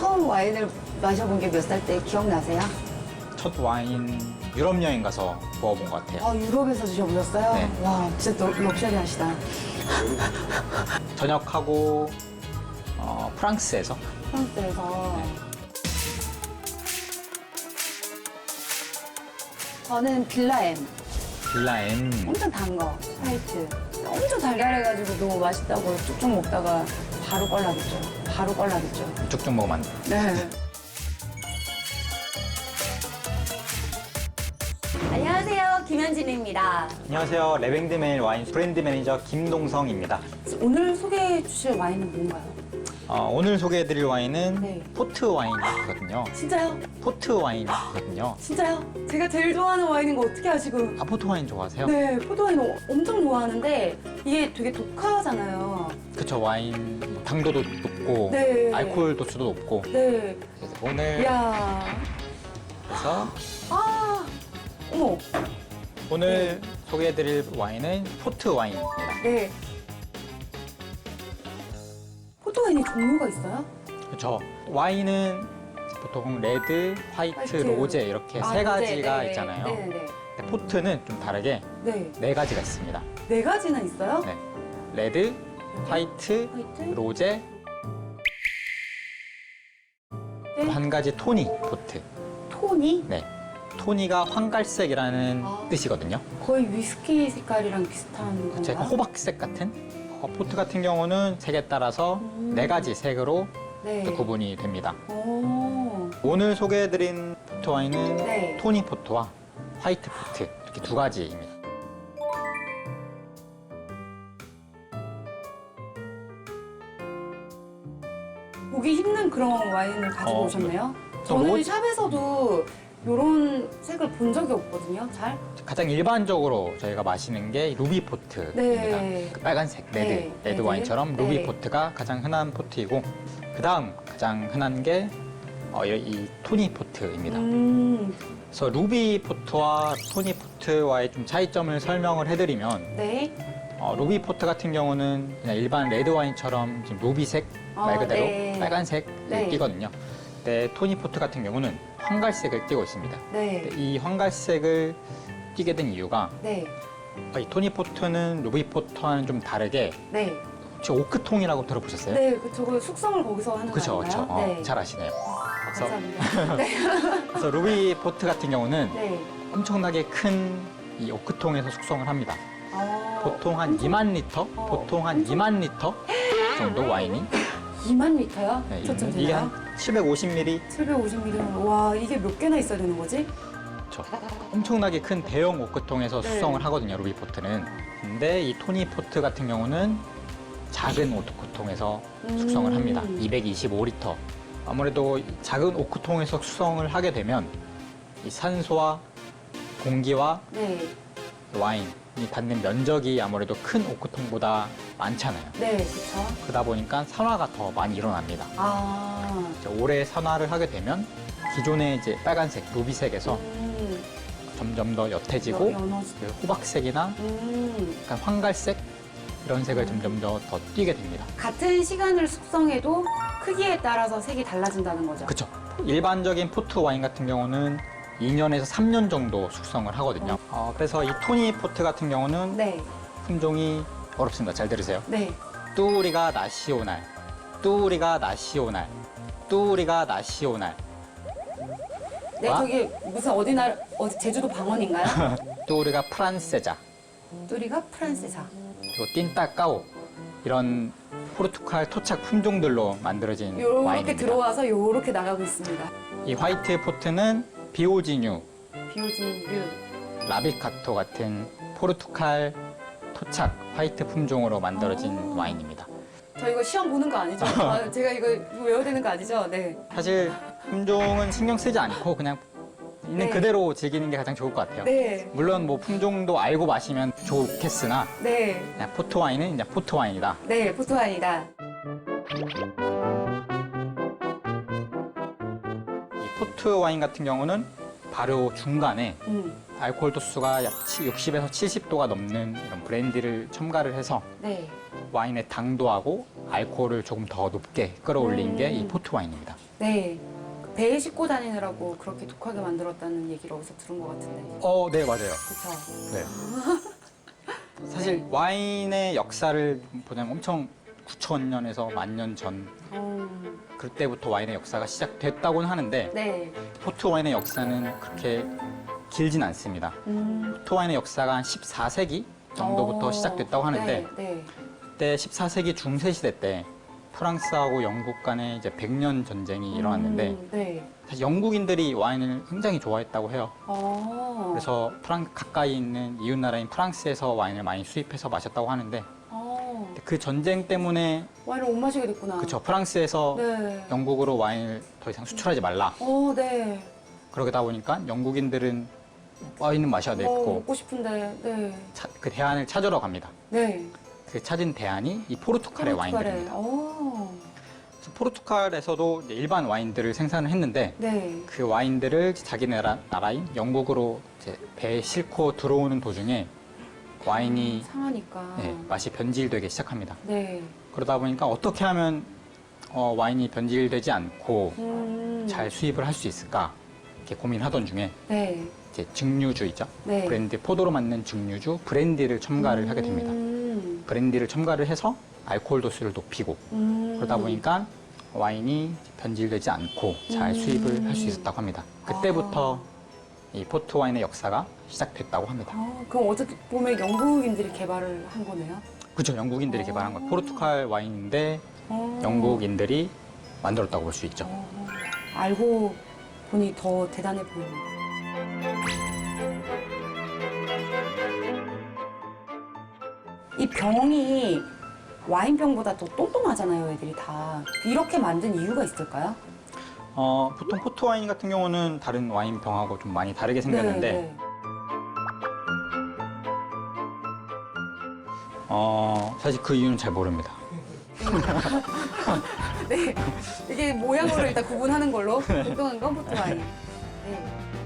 처음 와인을 마셔본 게 몇 살 때 기억나세요? 첫 와인 유럽 여행 가서 먹어본 것 같아요. 아, 유럽에서 드셔보셨어요? 네. 와, 진짜 럭셔리하시다. 전역하고 프랑스에서 프랑스에서. 저는 빌라엠. 빌라엠 엄청 단 거, 화이트. 엄청 달달해가지고 너무 맛있다고 쭉쭉 먹다가 바로 꼴라겠죠. 바로 꼴라겠죠. 쭉쭉 먹으면 안 돼요. 네. 안녕하세요, 김현진입니다. 안녕하세요. 레뱅드메일 와인 브랜드 매니저 김동성입니다. 오늘 소개해 주실 와인은 뭔가요? 오늘 소개해드릴 와인은 네. 포트 와인이거든요. 진짜요? 포트 와인이거든요. 진짜요? 제가 제일 좋아하는 와인인 거 어떻게 아시고? 아, 포트 와인 좋아하세요? 네, 포도와인 엄청 좋아하는데 이게 되게 독하잖아요. 그쵸, 와인 뭐 당도도 높고 네. 알코올 도수도 높고. 네. 그래서 오늘 이야. 그래서 아, 어머. 오늘 소개해드릴 와인은 포트 와인입니다. 네. 포도와인이 종류가 있어요? 그렇죠. 와인은 보통 레드, 화이트, 로제 이렇게 아, 세 로제. 가지가 네. 있잖아요. 네네. 근데 포트는 좀 다르게 네. 네 가지가 있습니다. 네 가지나 있어요? 네. 레드, 화이트, 화이트? 로제, 네. 한 가지 토니 포트. 토니? 네. 토니가 황갈색이라는 아. 뜻이거든요. 거의 위스키 색깔이랑 비슷한 제가 건가요? 호박색 같은 포트 같은 경우는 색에 따라서 네 가지 색으로 네. 또 구분이 됩니다. 오. 오늘 소개해드린 포트 와인은 네. 토니 포트와 화이트 포트 이렇게 두 가지입니다. 보기 힘든 그런 와인을 가지고 어, 오셨네요. 또 저는 로- 샵에서도 이런 색을 본 적이 없거든요. 잘? 가장 일반적으로 저희가 마시는 게 루비 포트입니다. 네. 그 빨간색 레드, 네, 레드 레드. 와인처럼 루비 네. 포트가 가장 흔한 포트이고 그 다음 가장 흔한 게 이 토니 포트입니다. 그래서 루비 포트와 토니 포트와의 좀 차이점을 설명을 해드리면 네. 루비 포트 같은 경우는 그냥 일반 레드 와인처럼 지금 루비색 말 그대로 네. 빨간색을 네. 띠거든요. 근데 토니 포트 같은 경우는 황갈색을 띠고 있습니다. 네. 근데 이 황갈색을 띠게 된 이유가 네. 이 토니 포트는 루비 포트와는 좀 다르게 네. 혹시 오크통이라고 들어보셨어요? 네. 저거 숙성을 거기서 하는 그렇죠, 거인가요? 그렇죠. 네. 잘 아시네요. 그래서, 감사합니다. 네. 그래서 루비 포트 같은 경우는 네. 엄청나게 큰 이 오크통에서 숙성을 합니다. 보통 한 엄청- 2만 리터, 보통 한 2만 리터 정도 와인이 2만 리터요? 네, 저쯤 이게 되나요? 한 750ml, 750ml. 와, 이게 몇 개나 있어야 되는 거지? 엄청나게 큰 대형 오크통에서 네. 숙성을 하거든요, 루비 포트는. 근데 이 토니 포트 같은 경우는 작은 오크통에서 숙성을 합니다. 225리터. 아무래도 이 작은 오크통에서 숙성을 하게 되면 이 산소와 공기와 네. 와인이 닿는 면적이 아무래도 큰 오크통보다 많잖아요. 네, 그렇죠. 그러다 보니까 산화가 더 많이 일어납니다. 아. 이제 오래 산화를 하게 되면 기존의 이제 빨간색, 루비색에서 점점 더 옅해지고 연어. 그 호박색이나 약간 황갈색 이런 색을 점점 더 띠게 됩니다. 같은 시간을 숙성해도 크기에 따라서 색이 달라진다는 거죠. 그렇죠. 일반적인 포트 와인 같은 경우는 2년에서 3년 정도 숙성을 하거든요. 그래서 이 토니 포트 같은 경우는 네. 품종이 어렵습니다. 잘 들으세요. 네. 뚜우리가 나시오날, 뚜우리가 나시오날, 뚜우리가 나시오날, 네, 와? 저기 무슨 어디 제주도 방언인가요? 뚜우리가 프란세자, 뚜리가 프란세사. 그리고 틴따까오 이런 포르투갈 토착 품종들로 만들어진 요렇게 와인입니다. 들어와서 요렇게 나가고 있습니다. 이 화이트 포트는 비오지뉴, 비오진 류. 라비카토 같은 포르투갈 토착 화이트 품종으로 만들어진 와인입니다. 저 이거 시험 보는 거 아니죠? 제가 이거 외워야 되는 거 아니죠? 네. 사실 품종은 신경 쓰지 않고 그냥 있는 네. 그대로 즐기는 게 가장 좋을 것 같아요. 네. 물론 뭐 품종도 알고 마시면 좋겠으나 네. 그냥 포트 와인은 그냥 포트 와인이다. 네, 포토와인이다. 이 포트 와인 같은 경우는 바로 중간에 알코올 도수가 약 60에서 70도가 넘는 이런 브랜디를 첨가를 해서 네. 와인의 당도하고 알코올을 조금 더 높게 끌어올린 게 이 포트 와인입니다. 네. 그 배에 싣고 다니느라고 그렇게 독하게 만들었다는 얘기를 어디서 들은 것 같은데. 네, 맞아요. 그쵸? 네. 사실 와인의 역사를 보자면 엄청 9,000년에서 10,000년 전 그때부터 와인의 역사가 시작됐다고는 하는데 네. 포트 와인의 역사는 그렇게 길진 않습니다. 포트 와인의 역사가 한 14세기 정도부터 시작됐다고 하는데 네, 네. 그때 14세기 중세 시대 때 프랑스하고 영국 간에 이제 100년 전쟁이 일어났는데 네. 사실 영국인들이 와인을 굉장히 좋아했다고 해요. 그래서 가까이 있는 이웃 나라인 프랑스에서 와인을 많이 수입해서 마셨다고 하는데 그 전쟁 때문에 와인을 못 마시게 됐구나. 그쵸 프랑스에서 네. 영국으로 와인을 더 이상 수출하지 말라. 네. 그러다 보니까 영국인들은 와인은 마셔야 되겠고 먹고 싶은데, 네. 그 대안을 찾으러 갑니다. 네. 그 찾은 대안이 이 포르투갈의 와인들입니다. 그래서 포르투갈에서도 이제 일반 와인들을 생산을 했는데 네. 그 와인들을 자기 나라인 영국으로 이제 배에 싣고 들어오는 도중에 와인이 상하니까. 맛이 변질되기 시작합니다. 네. 그러다 보니까 어떻게 하면 와인이 변질되지 않고 잘 수입을 할 수 있을까 이렇게 고민하던 중에 네. 이제 증류주이죠. 네. 브랜디 포도로 만든 증류주 브랜디를 첨가를 하게 됩니다. 브랜디를 첨가를 해서 알코올 도수를 높이고 그러다 보니까 와인이 변질되지 않고 잘 수입을 할 수 있었다고 합니다. 그때부터 이 포트 와인의 역사가 시작됐다고 합니다. 그럼 어떻게 보면 영국인들이 개발을 한 거네요? 그렇죠. 영국인들이 개발한 거예요. 포르투갈 와인인데 영국인들이 만들었다고 볼 수 있죠. 알고 보니 더 대단해 보이네요. 이 병이 와인병보다 더 똥똥하잖아요, 애들이 다. 이렇게 만든 이유가 있을까요? 보통 포트 와인 같은 경우는 다른 와인 병하고 좀 많이 다르게 생겼는데 네. 사실 그 이유는 잘 모릅니다. 네. 이게 모양으로 일단 구분하는 걸로. 똥똥한 건 포트 와인. 네.